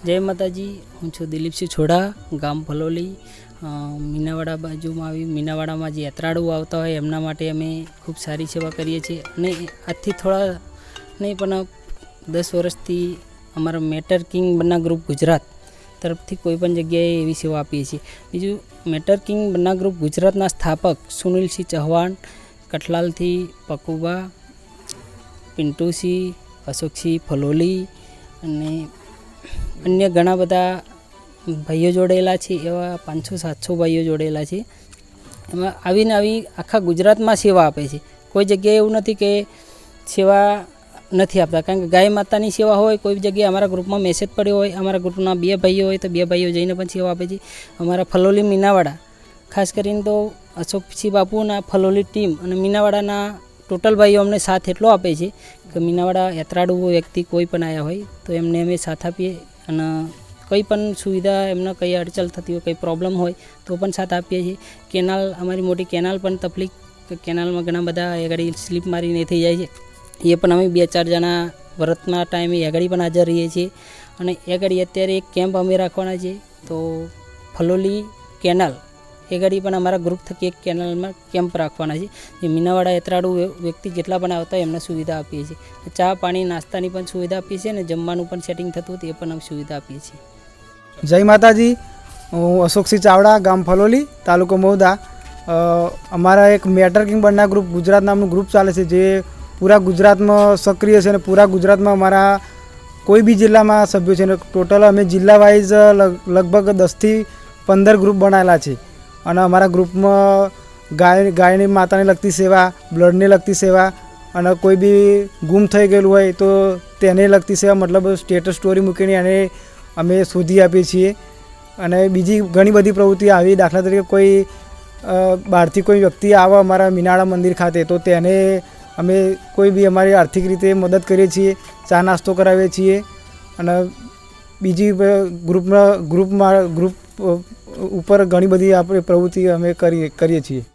જય માતાજી, હું છું દિલીપસિંહ છોડા, ગામ ફલોલી, મીનાવાડા બાજુમાં આવી. મીનાવાડામાં જે યાત્રાળુઓ આવતા હોય એમના માટે અમે ખૂબ સારી સેવા કરીએ છીએ. અને આજથી થોડા નહીં પણ 10 વર્ષથી અમારા matter king Banna group Gujarat તરફથી કોઈપણ જગ્યાએ એવી સેવા આપીએ છીએ. બીજું, મેટર કિંગ બન્ના ગ્રુપ ગુજરાતના સ્થાપક સુનિલસિંહ ચૌહાણ, કઠલાલથી પકુબા, પિન્ટુસિંહ, અશોકસિંહ ફલોલી અને અન્ય ઘણા બધા ભાઈઓ જોડેલા છે. એવા 500-700 ભાઈઓ જોડેલા છે. એમાં આવીને આવી આખા ગુજરાતમાં સેવા આપે છે. કોઈ જગ્યાએ એવું નથી કે સેવા નથી આપતા, કારણ કે ગાય માતાની સેવા હોય કોઈ જગ્યાએ અમારા ગ્રુપમાં મેસેજ પડ્યો હોય, અમારા ગ્રુપના 2 ભાઈઓ હોય તો 2 ભાઈઓ જઈને પણ સેવા આપે છે. અમારા ફલોલી મીનાવાડા ખાસ કરીને તો અશોકસિંહ બાપુના ફલોલી ટીમ અને મીનાવાડાના ટોટલ ભાઈઓ અમને સાથ એટલો આપે છે કે મીનાવાડા યાત્રાળુ વ્યક્તિ કોઈ પણ આવ્યા હોય તો એમને અમે સાથ આપીએ. અને કંઈ પણ સુવિધા એમને કંઈ અડચણ થતી હોય, કંઈ પ્રોબ્લેમ હોય તો પણ સાથ આપીએ છીએ. કેનાલ, અમારી મોટી કેનાલ પણ તકલીફ, કેનાલમાં ઘણા બધા આગળ સ્લીપ મારીને થઈ જાય છે. એ પણ અમે 2-4 જણા વ્રતના ટાઈમે આગળ પણ હાજર રહીએ છીએ. અને આગળ અત્યારે એક કેમ્પ અમે રાખવાના છે, તો ફલોલી કેનાલ એ ગાડી પણ અમારા ગ્રુપ થકી એક કેનાલમાં કેમ્પ રાખવાના છે. જે મીનાવાડા યાત્રાળુ વ્યક્તિ જેટલા પણ આવતા હોય એમને સુવિધા આપીએ છીએ. ચા પાણી નાસ્તાની પણ સુવિધા આપીએ છીએ અને જમવાનું પણ સેટિંગ થતું હોય એ પણ અમે સુવિધા આપીએ છીએ. જય માતાજી, હું અશોકસિંહ ચાવડા, ગામ ફલોલી, તાલુકો મહુધા. અમારા એક matter king Banna group Gujarat નામનું ગ્રુપ ચાલે છે, જે પૂરા ગુજરાતમાં સક્રિય છે અને પૂરા ગુજરાતમાં અમારા કોઈ બી જિલ્લામાં સભ્યો છે. અને ટોટલ અમે જિલ્લા વાઇઝ લગભગ 10થી 15 ગ્રુપ બનાવેલા છે. અને અમારા ગ્રુપમાં ગાયની માતાને લગતી સેવા, બ્લડને લગતી સેવા, અને કોઈ બી ગુમ થઈ ગયેલું હોય તો તેને લગતી સેવા, મતલબ સ્ટેટસ સ્ટોરી મૂકીને એને અમે શોધી આપીએ છીએ. અને બીજી ઘણી બધી પ્રવૃત્તિ આવી, દાખલા તરીકે કોઈ બહારથી કોઈ વ્યક્તિ આવે અમારા મીનાવાડા મંદિર ખાતે તો તેને અમે કોઈ બી અમારી આર્થિક રીતે મદદ કરીએ છીએ, ચા નાસ્તો કરાવીએ છીએ. અને બીજી ગ્રુપ ઉપર ઘણી બધી આપણે પ્રવૃત્તિ અમે કરીએ છીએ.